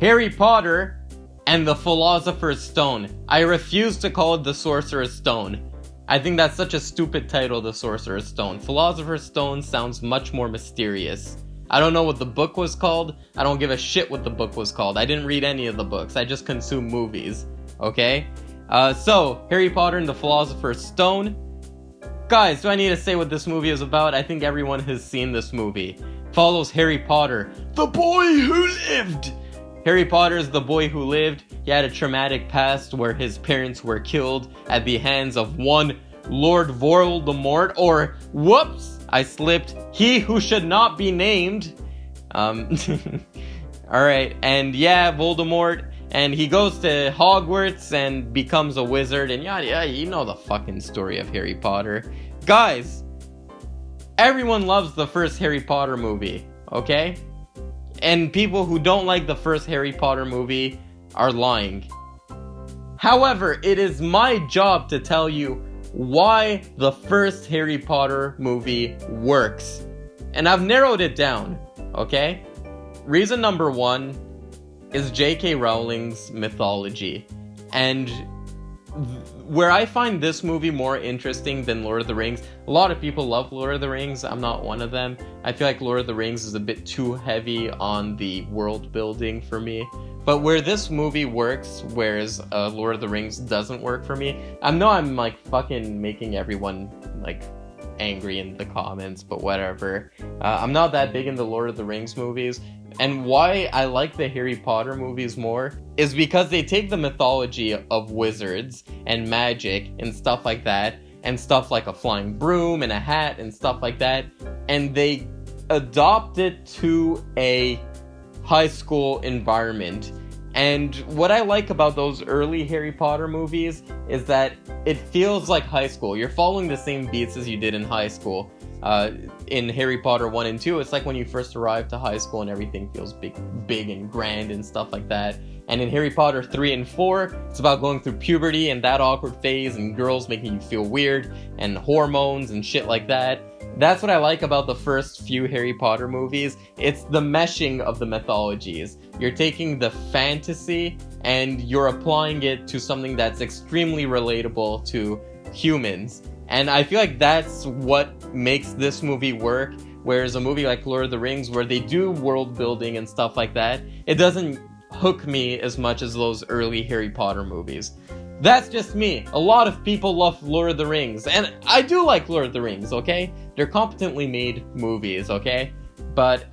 Harry Potter and the Philosopher's Stone. I refuse to call it the Sorcerer's Stone. I think that's such a stupid title, the Sorcerer's Stone. Philosopher's Stone sounds much more mysterious. I don't know what the book was called. I don't give a shit what the book was called. I didn't read any of the books. I just consume movies. Okay? So, Harry Potter and the Philosopher's Stone. Guys, do I need to say what this movie is about? I think everyone has seen this movie. Follows Harry Potter, the boy who lived! Harry Potter is the boy who lived. He had a traumatic past where his parents were killed at the hands of one Lord Voldemort, or, whoops, I slipped, he who should not be named. Alright, and yeah, Voldemort, and he goes to Hogwarts and becomes a wizard, and yeah, you know the fucking story of Harry Potter. Guys, everyone loves the first Harry Potter movie, okay? And people who don't like the first Harry Potter movie are lying. However, it is my job to tell you why the first Harry Potter movie works. And I've narrowed it down, okay? Reason number one is J.K. Rowling's mythology. And where I find this movie more interesting than Lord of the Rings, a lot of people love Lord of the Rings, I'm not one of them. I feel like Lord of the Rings is a bit too heavy on the world building for me. But where this movie works, whereas Lord of the Rings doesn't work for me, I know I'm like fucking making everyone like angry in the comments, but whatever. I'm not that big in the Lord of the Rings movies. And why I like the Harry Potter movies more is because they take the mythology of wizards and magic and stuff like that, and stuff like a flying broom and a hat and stuff like that, and they adopt it to a high school environment. And what I like about those early Harry Potter movies is that it feels like high school. You're following the same beats as you did in high school. In Harry Potter 1 and 2, it's like when you first arrive to high school and everything feels big and grand and stuff like that. And in Harry Potter 3 and 4, it's about going through puberty and that awkward phase and girls making you feel weird and hormones and shit like that. That's what I like about the first few Harry Potter movies. It's the meshing of the mythologies. You're taking the fantasy and you're applying it to something that's extremely relatable to humans. And I feel like that's what makes this movie work, whereas a movie like Lord of the Rings, where they do world building and stuff like that, it doesn't hook me as much as those early Harry Potter movies. That's just me. A lot of people love Lord of the Rings, and I do like Lord of the Rings, okay? They're competently made movies, okay? But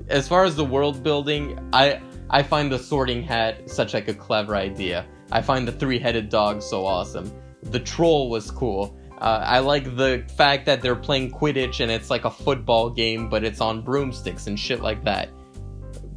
as far as the world building, I find the Sorting Hat such like a clever idea. I find the three-headed dog so awesome. The troll was cool. I like the fact that they're playing Quidditch and it's like a football game, but it's on broomsticks and shit like that.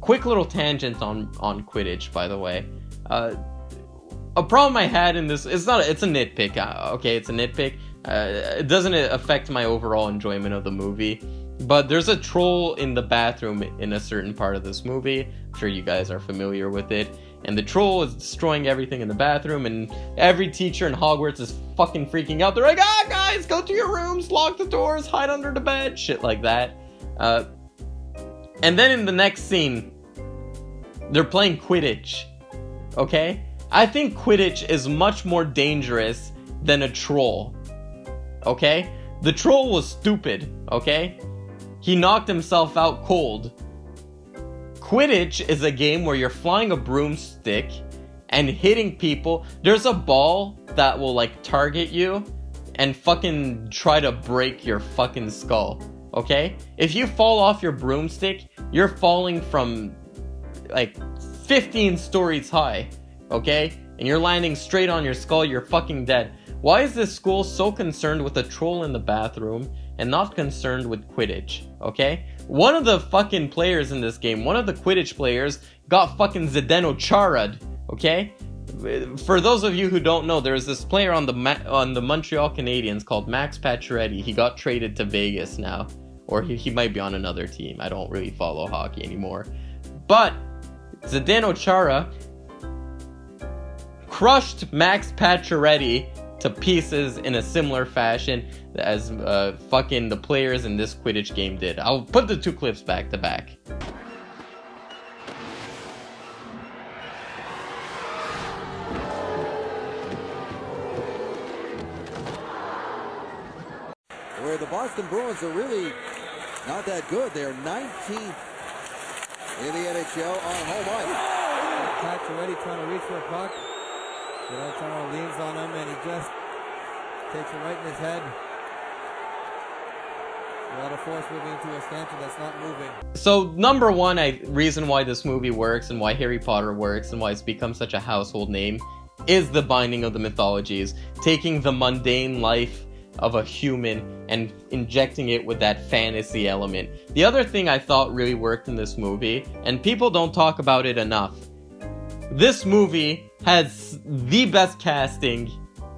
Quick little tangent on Quidditch, by the way. A problem I had in this, it's a nitpick, okay, it's a nitpick. It doesn't affect my overall enjoyment of the movie. But there's a troll in the bathroom in a certain part of this movie. I'm sure you guys are familiar with it. And the troll is destroying everything in the bathroom, and every teacher in Hogwarts is fucking freaking out. They're like, guys, go to your rooms, lock the doors, hide under the bed, shit like that. And then in the next scene, they're playing Quidditch, okay? I think Quidditch is much more dangerous than a troll, okay? The troll was stupid, okay? He knocked himself out cold. Quidditch is a game where you're flying a broomstick and hitting people. There's a ball that will like target you and fucking try to break your fucking skull, okay? If you fall off your broomstick, you're falling from like 15 stories high, okay? And you're landing straight on your skull, you're fucking dead. Why is this school so concerned with a troll in the bathroom and not concerned with Quidditch, okay? One of the fucking players in this game, one of the Quidditch players, got fucking Zdeno Chara'd, okay? For those of you who don't know, there's this player on the Montreal Canadiens called Max Pacioretty. He got traded to Vegas now. Or he might be on another team. I don't really follow hockey anymore. But Zdeno Chara crushed Max Pacioretty to pieces in a similar fashion as fucking the players in this Quidditch game did. I'll put the two clips back to back. Boston Bruins are really not that good. They're 19th in the NHL on home ice. Catch already trying to reach for a puck. Someone leans on him and he just takes it right in his head. A lot of force moving into a stanchion that's not moving. So number one, reason why this movie works and why Harry Potter works and why it's become such a household name is the binding of the mythologies, taking the mundane life of a human and injecting it with that fantasy element. The other thing I thought really worked in this movie, and people don't talk about it enough, this movie has the best casting,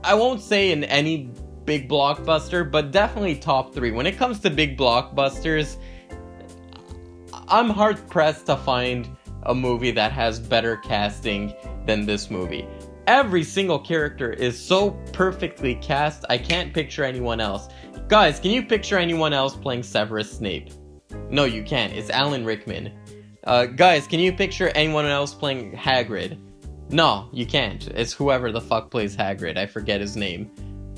I won't say in any big blockbuster, but definitely top 3. When it comes to big blockbusters, I'm hard pressed to find a movie that has better casting than this movie. Every single character is so perfectly cast, I can't picture anyone else. Guys, can you picture anyone else playing Severus Snape? No, you can't. It's Alan Rickman. Guys, can you picture anyone else playing Hagrid? No, you can't. It's whoever the fuck plays Hagrid. I forget his name.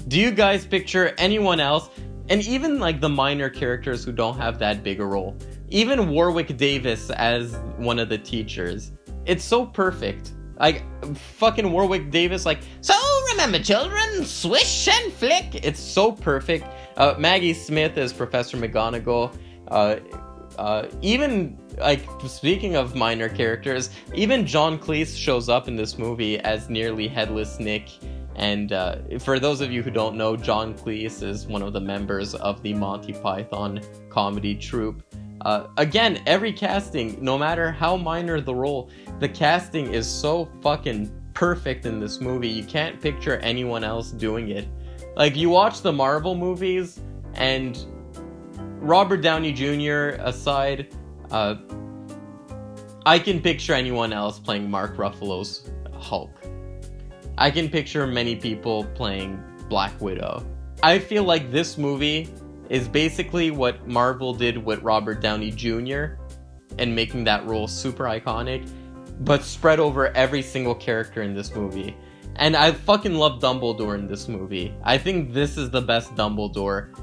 Do you guys picture anyone else? And even like the minor characters who don't have that big a role. Even Warwick Davis as one of the teachers. It's so perfect. Like, fucking Warwick Davis, like, so remember children, swish and flick. It's so perfect. Maggie Smith as Professor McGonagall. Even, like, speaking of minor characters, even John Cleese shows up in this movie as nearly headless Nick. And for those of you who don't know, John Cleese is one of the members of the Monty Python comedy troupe. Again, every casting, no matter how minor the role, the casting is so fucking perfect in this movie. You can't picture anyone else doing it. Like, you watch the Marvel movies, and Robert Downey Jr. aside, I can picture anyone else playing Mark Ruffalo's Hulk. I can picture many people playing Black Widow. I feel like this movie is basically what Marvel did with Robert Downey Jr. and making that role super iconic, but spread over every single character in this movie. And I fucking love Dumbledore in this movie. I think this is the best Dumbledore.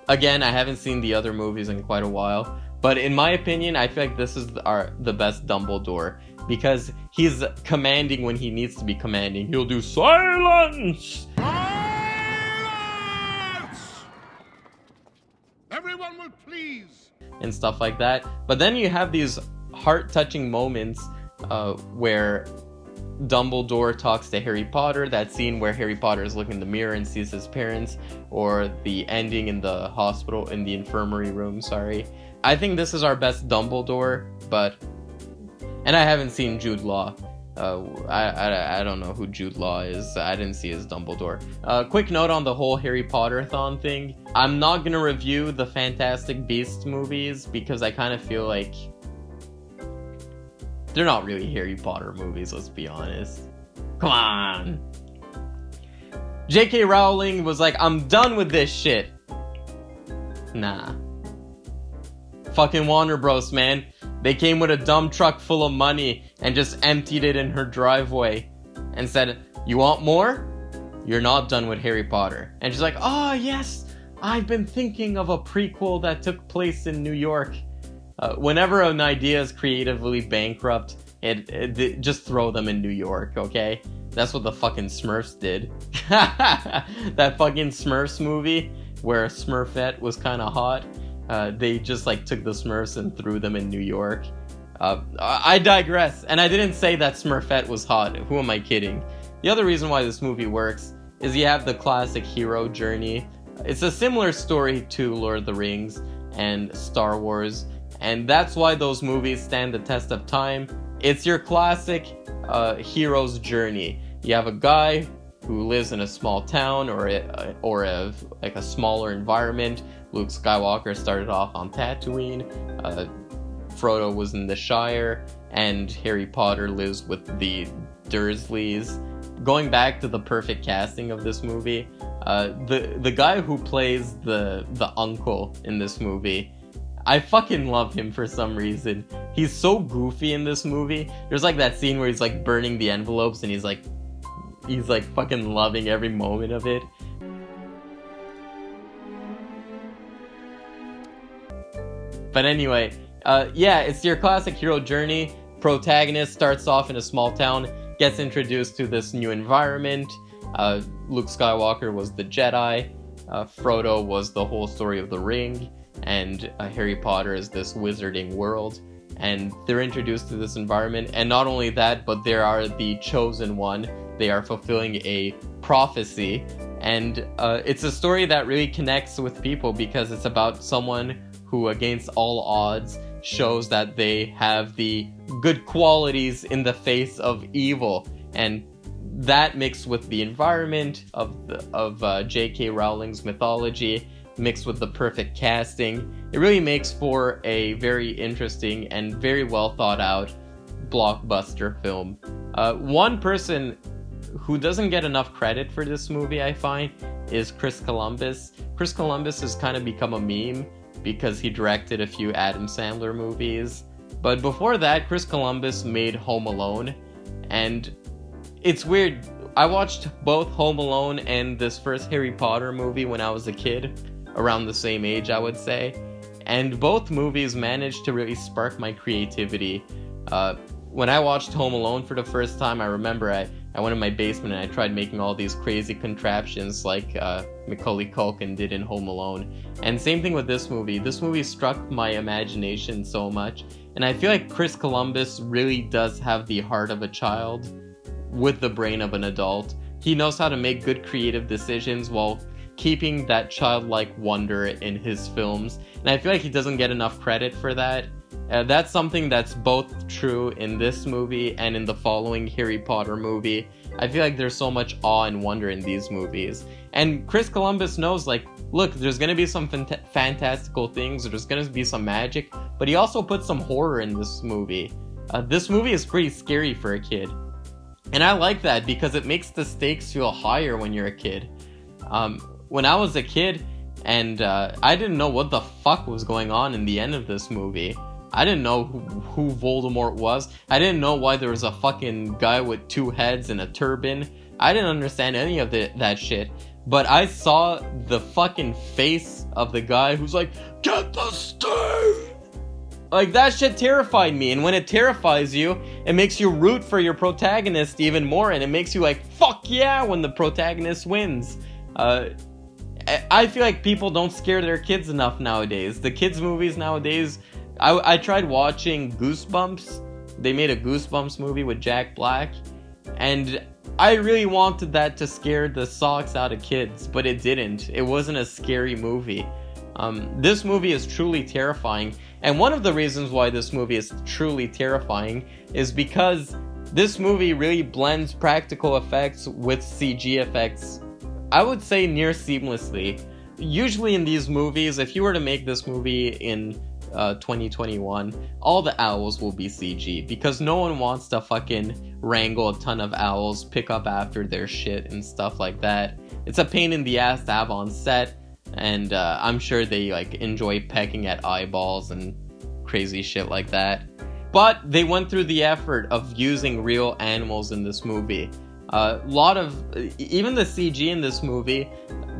Again, I haven't seen the other movies in quite a while, but in my opinion, I feel like this is the best Dumbledore, because he's commanding when he needs to be commanding. He'll do silence! Everyone will please! And stuff like that. But then you have these heart-touching moments where Dumbledore talks to Harry Potter, that scene where Harry Potter is looking in the mirror and sees his parents, or the ending in the hospital, in the infirmary room, sorry. I think this is our best Dumbledore, but... And I haven't seen Jude Law. I don't know who Jude Law is. I didn't see his Dumbledore. Quick note on the whole Harry Potter-thon thing. I'm not gonna review the Fantastic Beasts movies because I kind of feel like they're not really Harry Potter movies, let's be honest. Come on! J.K. Rowling was like, I'm done with this shit. Nah. Fucking Warner Bros, man. They came with a dump truck full of money and just emptied it in her driveway and said, you want more? You're not done with Harry Potter. And she's like, oh yes, I've been thinking of a prequel that took place in New York. Whenever an idea is creatively bankrupt, it just throw them in New York, okay? That's what the fucking Smurfs did. That fucking Smurfs movie where Smurfette was kind of hot. They just like took the Smurfs and threw them in New York. I digress, and I didn't say that Smurfette was hot. Who am I kidding? The other reason why this movie works is you have the classic hero journey. It's a similar story to Lord of the Rings and Star Wars, and that's why those movies stand the test of time. It's your classic hero's journey. You have a guy who lives in a small town or a smaller environment. Luke Skywalker started off on Tatooine, Frodo was in the Shire, and Harry Potter lives with the Dursleys. Going back to the perfect casting of this movie, the guy who plays the uncle in this movie, I fucking love him for some reason. He's so goofy in this movie. There's like that scene where he's like burning the envelopes and he's like fucking loving every moment of it. But anyway, yeah, it's your classic hero journey. Protagonist starts off in a small town, gets introduced to this new environment. Luke Skywalker was the Jedi, Frodo was the whole story of the ring, and Harry Potter is this wizarding world. And they're introduced to this environment, and not only that, but they are the chosen one. They are fulfilling a prophecy, and it's a story that really connects with people because it's about someone who, against all odds, shows that they have the good qualities in the face of evil, and that mixed with the environment of J.K. Rowling's mythology, mixed with the perfect casting, it really makes for a very interesting and very well thought out blockbuster film. One person who doesn't get enough credit for this movie, I find, is Chris Columbus. Chris Columbus has kind of become a meme because he directed a few Adam Sandler movies. But before that, Chris Columbus made Home Alone, and it's weird. I watched both Home Alone and this first Harry Potter movie when I was a kid, around the same age, I would say. And both movies managed to really spark my creativity. When I watched Home Alone for the first time, I remember I went in my basement and I tried making all these crazy contraptions like Macaulay Culkin did in Home Alone. And same thing with this movie. This movie struck my imagination so much. And I feel like Chris Columbus really does have the heart of a child with the brain of an adult. He knows how to make good creative decisions while keeping that childlike wonder in his films. And I feel like he doesn't get enough credit for that. That's something that's both true in this movie and in the following Harry Potter movie. I feel like there's so much awe and wonder in these movies. And Chris Columbus knows, like, look, there's gonna be some fantastical things, there's gonna be some magic, but he also put some horror in this movie. This movie is pretty scary for a kid. And I like that because it makes the stakes feel higher when you're a kid. When I was a kid, and I didn't know what the fuck was going on in the end of this movie. I didn't know who Voldemort was. I didn't know why there was a fucking guy with 2 heads and a turban. I didn't understand any of that shit. But I saw the fucking face of the guy who's like, "Get the stain!" Like, that shit terrified me. And when it terrifies you, it makes you root for your protagonist even more. And it makes you like, fuck yeah, when the protagonist wins. I feel like people don't scare their kids enough nowadays. The kids' movies nowadays... I tried watching Goosebumps. They made a Goosebumps movie with Jack Black. And I really wanted that to scare the socks out of kids, but it didn't. It wasn't a scary movie. This movie is truly terrifying. And one of the reasons why this movie is truly terrifying is because this movie really blends practical effects with CG effects, I would say, near seamlessly. Usually in these movies, if you were to make this movie in 2021, all the owls will be CG because no one wants to fucking wrangle a ton of owls, pick up after their shit and stuff like that. It's a pain in the ass to have on set, and I'm sure they like enjoy pecking at eyeballs and crazy shit like that. But they went through the effort of using real animals in this movie. Lot of even the CG in this movie,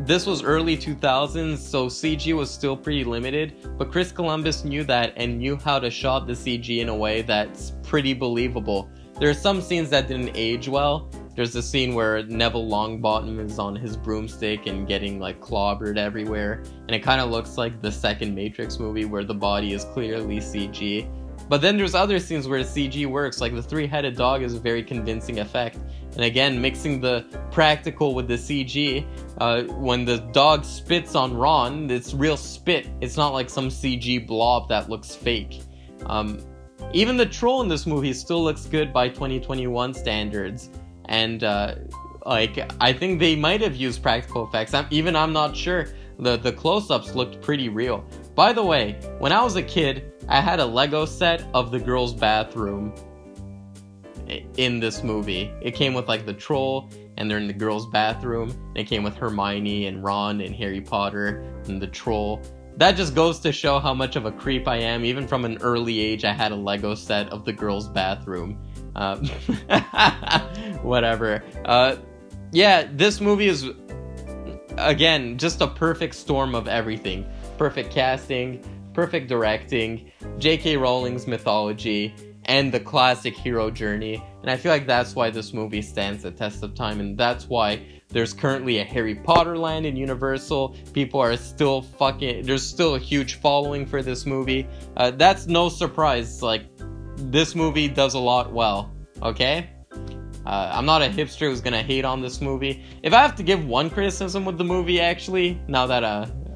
this was early 2000s, so CG was still pretty limited, but Chris Columbus knew that and knew how to shot the CG in a way that's pretty believable. There are some scenes that didn't age well. There's a scene where Neville Longbottom is on his broomstick and getting like clobbered everywhere, and it kind of looks like the second Matrix movie where the body is clearly CG. But then there's other scenes where CG works, like the 3-headed dog is a very convincing effect. And again, mixing the practical with the CG, when the dog spits on Ron, it's real spit. It's not like some CG blob that looks fake. Even the troll in this movie still looks good by 2021 standards. And I think they might have used practical effects. I'm not sure. The close-ups looked pretty real. By the way, when I was a kid, I had a Lego set of the girls' bathroom in this movie. It came with like the troll, and they're in the girls' bathroom. And it came with Hermione and Ron and Harry Potter and the troll. That just goes to show how much of a creep I am. Even from an early age, I had a Lego set of the girls' bathroom. Whatever. Yeah, this movie is, again, just a perfect storm of everything. Perfect casting, perfect directing, J.K. Rowling's mythology, and the classic hero journey. And I feel like that's why this movie stands the test of time, and that's why there's currently a Harry Potter land in Universal. People are still there's still a huge following for this movie. That's no surprise. Like, this movie does a lot well, okay? I'm not a hipster who's gonna hate on this movie. If I have to give one criticism with the movie, actually, now that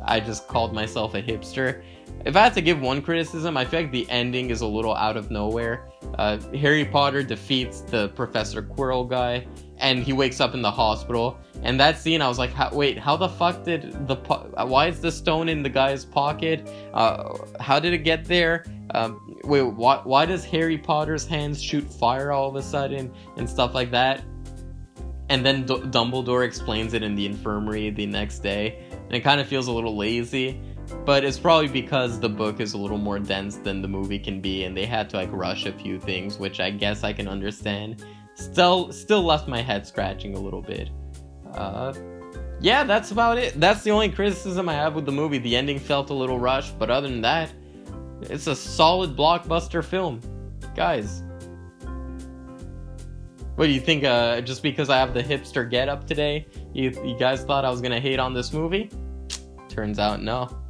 I just called myself a hipster, if I had to give one criticism, I feel like the ending is a little out of nowhere. Harry Potter defeats the Professor Quirrell guy, and he wakes up in the hospital. And that scene, I was like, wait, how the fuck did why is the stone in the guy's pocket? How did it get there? Wait, why does Harry Potter's hands shoot fire all of a sudden and stuff like that? And then Dumbledore explains it in the infirmary the next day, and it kind of feels a little lazy. But it's probably because the book is a little more dense than the movie can be, and they had to like rush a few things, which I guess I can understand. Still left my head scratching a little bit. Yeah, that's about it. That's the only criticism I have with the movie. The ending felt a little rushed, but other than that, it's a solid blockbuster film. Guys, what do you think? Just because I have the hipster get up today, you guys thought I was gonna hate on this movie? Turns out no.